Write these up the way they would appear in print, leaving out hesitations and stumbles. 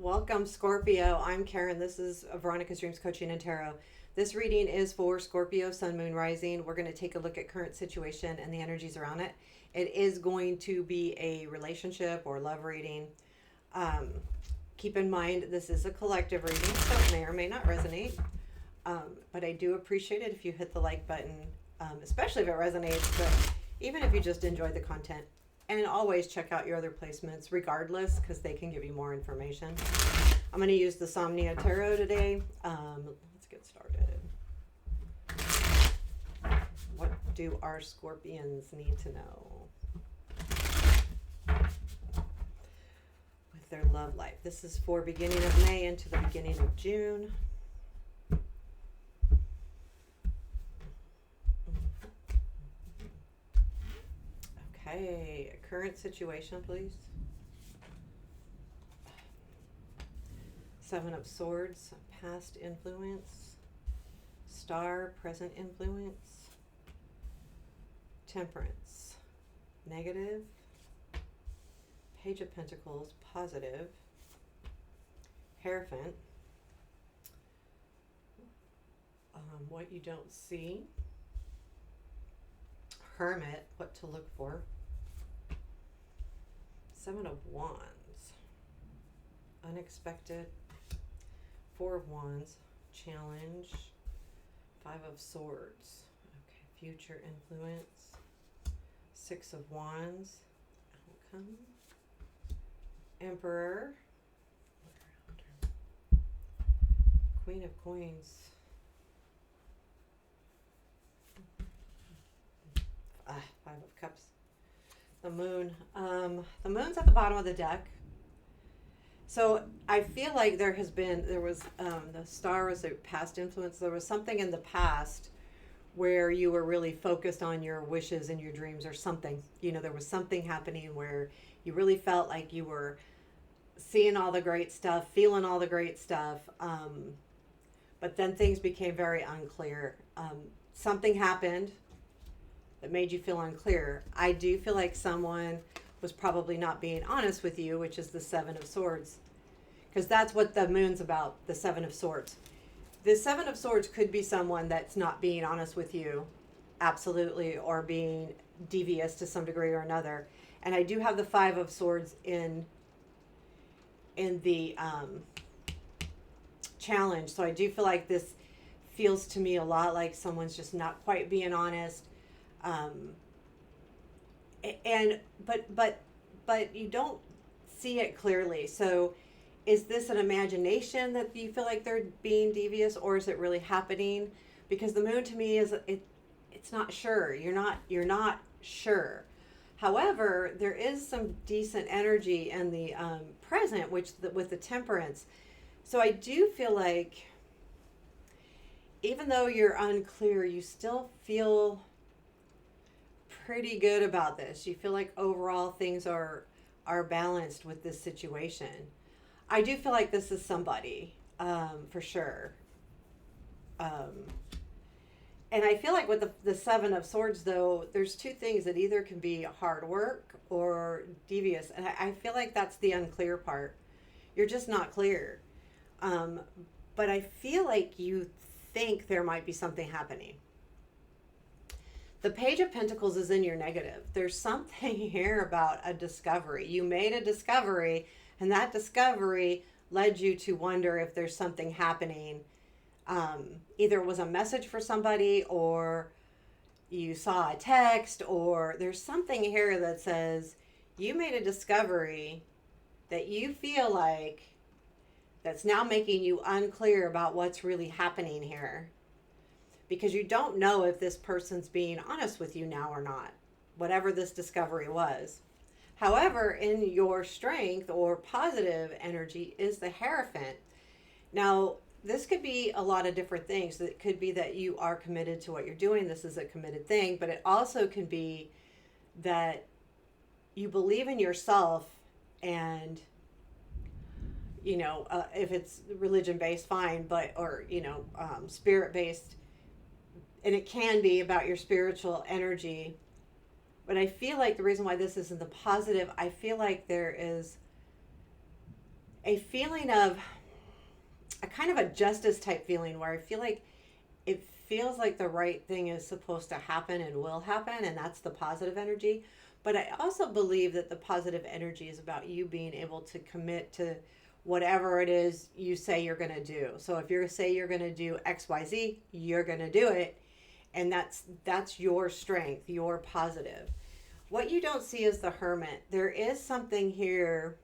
Welcome, Scorpio. I'm Karen. This is Veronica's Dreams Coaching and Tarot. This reading is for Scorpio, Sun, Moon, Rising. We're going to take a look at current situation and the energies around it. It is going to be a relationship or love reading. Keep in mind, this is a collective reading, so it may or may not resonate. But I do appreciate it if you hit the like button, especially if it resonates, but even if you just enjoy the content. And always check out your other placements regardless, because they can give you more information. I'm going to use the Somnia Tarot today. Let's get started. What do our Scorpions need to know with their love life? This is for beginning of May into the beginning of June. Okay, current situation, please. Seven of Swords, past influence. Star, present influence. Temperance, negative. Page of Pentacles, positive. Hierophant, what you don't see. Hermit, what to look for. Seven of Wands, unexpected. Four of Wands, challenge. Five of Swords, okay, future influence. Six of Wands, outcome. Emperor, Queen of Coins. Five of Cups. The Moon. The Moon's at the bottom of the deck. So I feel like there was the Star was a past influence. There was something in the past where you were really focused on your wishes and your dreams or something. You know, there was something happening where you really felt like you were seeing all the great stuff, feeling all the great stuff. But then things became very unclear. Something happened that made you feel unclear. I do feel like someone was probably not being honest with you, which is the Seven of Swords. Because that's what the Moon's about, the Seven of Swords. The Seven of Swords could be someone that's not being honest with you, absolutely, or being devious to some degree or another. And I do have the Five of Swords in the challenge. So I do feel like this feels to me a lot like someone's just not quite being honest. But you don't see it clearly. So is this an imagination that you feel like they're being devious, or is it really happening? Because the Moon to me it's not sure. You're not sure. However, there is some decent energy in the present, with the Temperance. So I do feel like even though you're unclear, you still feel pretty good about this. You feel like overall things are balanced with this situation. I do feel like this is somebody, for sure. And I feel like with the Seven of Swords, though, there's two things that either can be hard work or devious. And I feel like that's the unclear part. You're just not clear. But I feel like you think there might be something happening. The Page of Pentacles is in your negative. There's something here about a discovery. You made a discovery, and that discovery led you to wonder if there's something happening. Either it was a message for somebody, or you saw a text, or there's something here that says you made a discovery that you feel like that's now making you unclear about what's really happening here. Because you don't know if this person's being honest with you now or not, whatever this discovery was. However, in your strength or positive energy is the Hierophant. Now, this could be a lot of different things. It could be that you are committed to what you're doing. This is a committed thing, but it also can be that you believe in yourself, and if it's religion based, fine, or spirit based, and it can be about your spiritual energy. But I feel like the reason why this is in the positive, I feel like there is a feeling of a kind of a justice type feeling where I feel like it feels like the right thing is supposed to happen and will happen, and that's the positive energy. But I also believe that the positive energy is about you being able to commit to whatever it is you say you're going to do. So if you say you're going to do XYZ, you're going to do it, and that's your strength, your positive. What you don't see is the hermit. There is something here.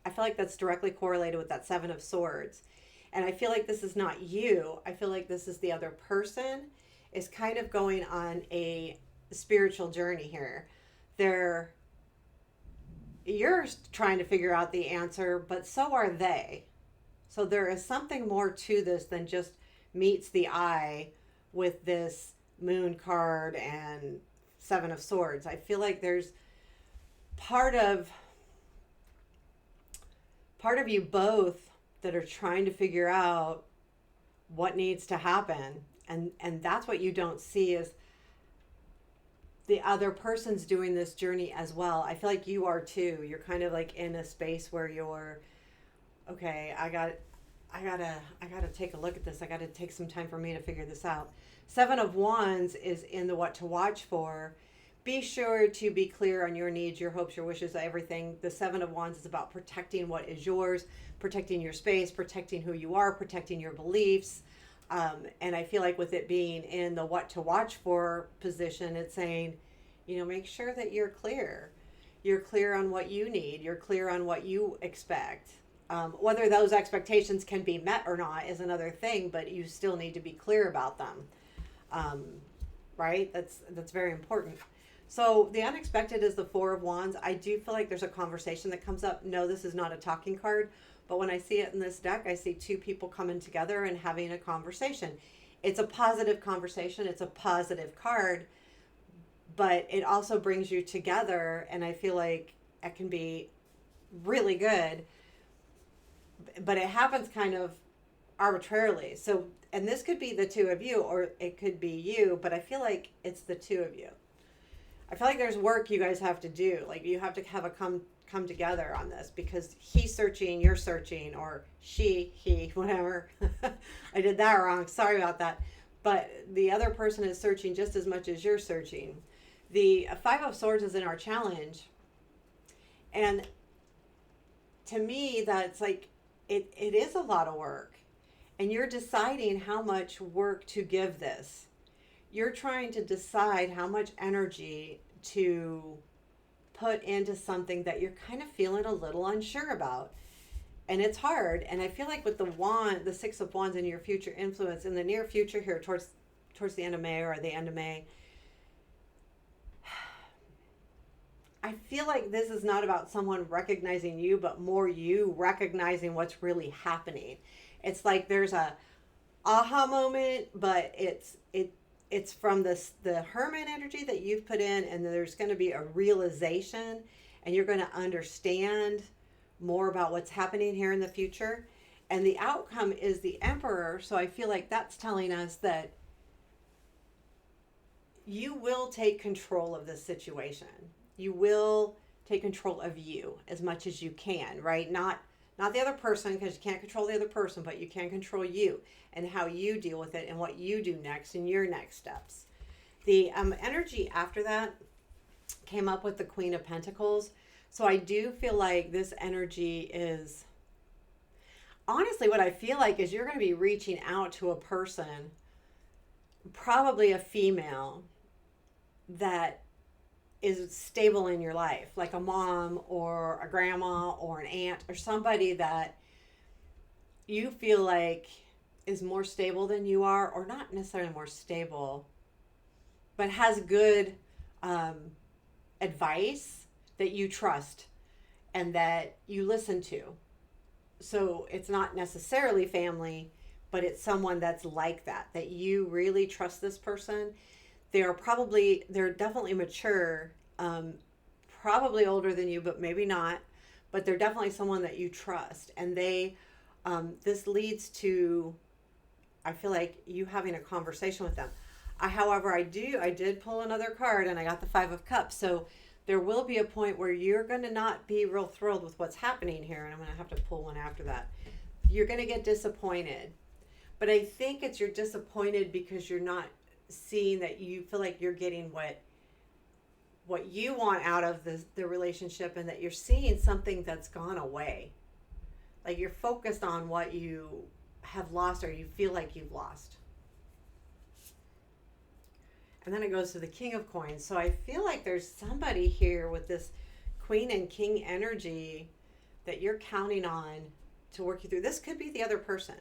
I feel like that's directly correlated with that 7 of Swords. And I feel like this is not you. I feel like this is the other person is kind of going on a spiritual journey here. They're You're trying to figure out the answer, but so are they. So there is something more to this than just meets the eye with this moon card and 7 of Swords. I feel like there's part of part of you both that are trying to figure out what needs to happen, and that's what you don't see is the other person's doing this journey as well. I feel like you are too. You're kind of like in a space where you're okay, I gotta take a look at this. I gotta take some time for me to figure this out. 7 of Wands is in the what to watch for. Be sure to be clear on your needs, your hopes, your wishes, everything. The 7 of Wands is about protecting what is yours, protecting your space, protecting who you are, protecting your beliefs. And I feel like with it being in the what to watch for position, it's saying, make sure that you're clear. You're clear on what you need. You're clear on what you expect. Whether those expectations can be met or not is another thing, but you still need to be clear about them. Right? That's very important. So the unexpected is the 4 of Wands. I do feel like there's a conversation that comes up. No, this is not a talking card, but when I see it in this deck, I see two people coming together and having a conversation. It's a positive conversation. It's a positive card, but it also brings you together, and I feel like it can be really good, but it happens kind of arbitrarily. So, and this could be the two of you, or it could be you, but I feel like it's the two of you. I feel like there's work you guys have to do. Like you have to have a come together on this because he's searching, you're searching, or he, whatever. I did that wrong. Sorry about that. But the other person is searching just as much as you're searching. The 5 of Swords is in our challenge. And to me, that's like, it is a lot of work. And you're deciding how much work to give this. You're trying to decide how much energy to put into something that you're kind of feeling a little unsure about. And it's hard. And I feel like with the 6 of Wands in your future influence, in the near future here, towards the end of May or the end of May, I feel like this is not about someone recognizing you, but more you recognizing what's really happening. It's like there's a aha moment, but it's from the hermit energy that you've put in, and there's going to be a realization, and you're going to understand more about what's happening here in the future. And the outcome is the Emperor. So I feel like that's telling us that you will take control of this situation. You will take control of you as much as you can, right? Not the other person, because you can't control the other person, but you can control you and how you deal with it and what you do next and your next steps. The energy after that came up with the Queen of Pentacles. So I do feel like this energy is, honestly, what I feel like is you're going to be reaching out to a person, probably a female, that is stable in your life, like a mom or a grandma or an aunt or somebody that you feel like is more stable than you are, or not necessarily more stable, but has good advice that you trust and that you listen to. So it's not necessarily family, but it's someone that's like that you really trust this person. They're definitely mature, probably older than you, but maybe not. But they're definitely someone that you trust. And this leads to, I feel like, you having a conversation with them. However, I did pull another card, and I got the 5 of Cups. So there will be a point where you're going to not be real thrilled with what's happening here. And I'm going to have to pull one after that. You're going to get disappointed. But I think it's you're disappointed because you're not seeing that you feel like you're getting what you want out of the relationship, and that you're seeing something that's gone away. Like you're focused on what you have lost or you feel like you've lost. And then it goes to the King of Coins. So I feel like there's somebody here with this Queen and King energy that you're counting on to work you through. This could be the other person.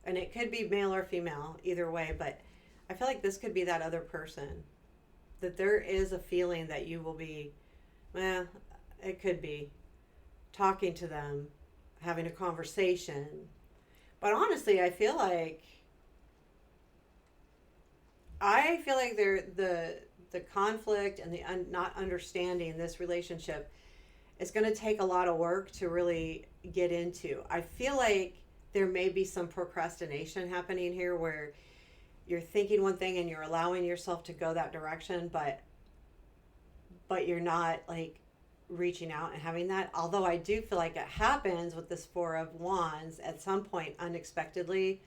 And it could be male or female, either way. But I feel like this could be that other person. That there is a feeling that you will be, it could be, talking to them, having a conversation. But honestly, I feel like the conflict and the not understanding this relationship is going to take a lot of work to really get into. I feel like there may be some procrastination happening here where you're thinking one thing and you're allowing yourself to go that direction, but you're not like reaching out and having that. Although I do feel like it happens with this Four of Wands at some point unexpectedly,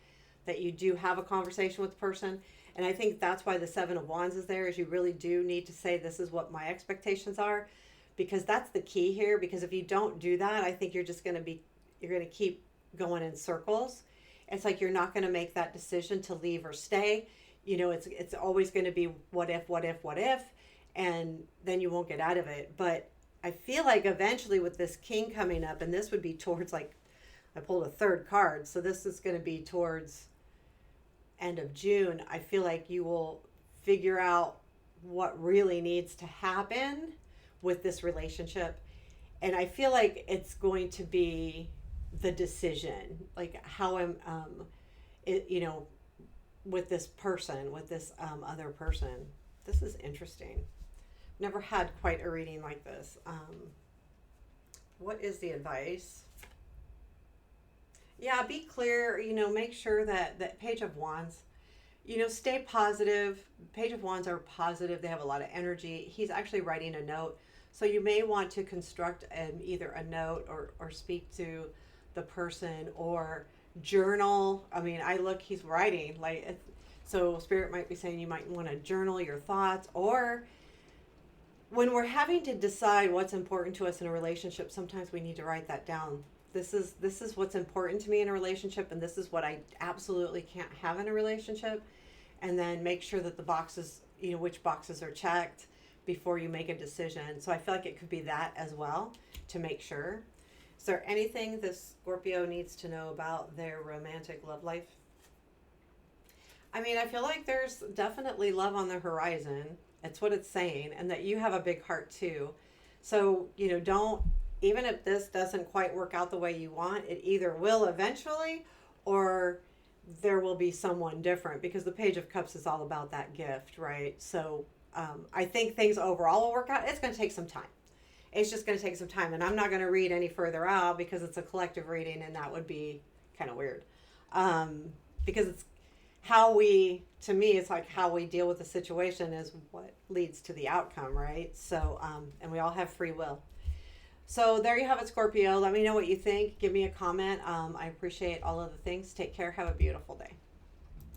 that you do have a conversation with the person. And I think that's why the Seven of Wands is there, is you really do need to say, this is what my expectations are, because that's the key here. Because if you don't do that, I think you're going to keep going in circles. It's like you're not going to make that decision to leave or stay. You know, it's always going to be what if, and then you won't get out of it. But I feel like eventually with this King coming up, and this would be towards, like, I pulled a third card, so this is going to be towards end of June. I feel like you will figure out what really needs to happen with this relationship. And I feel like it's going to be the decision, like how I'm, with this person, with this other person. This is interesting. Never had quite a reading like this. What is the advice? Yeah, be clear, make sure that Page of Wands, stay positive. Page of Wands are positive. They have a lot of energy. He's actually writing a note. So you may want to construct either a note or speak to the person or journal. I mean, he's writing. So Spirit might be saying you might want to journal your thoughts, or when we're having to decide what's important to us in a relationship, sometimes we need to write that down. This is what's important to me in a relationship, and this is what I absolutely can't have in a relationship. And then make sure that the boxes, which boxes are checked before you make a decision. So I feel like it could be that as well, to make sure. Is there anything this Scorpio needs to know about their romantic love life? I mean, I feel like there's definitely love on the horizon. It's what it's saying, and that you have a big heart too. So, don't, even if this doesn't quite work out the way you want, it either will eventually, or there will be someone different, because the Page of Cups is all about that gift, right? So I think things overall will work out. It's going to take some time. It's just going to take some time. And I'm not going to read any further out because it's a collective reading, and that would be kind of weird. Because it's to me, it's like how we deal with the situation is what leads to the outcome, right? So, and we all have free will. So there you have it, Scorpio. Let me know what you think. Give me a comment. I appreciate all of the things. Take care. Have a beautiful day.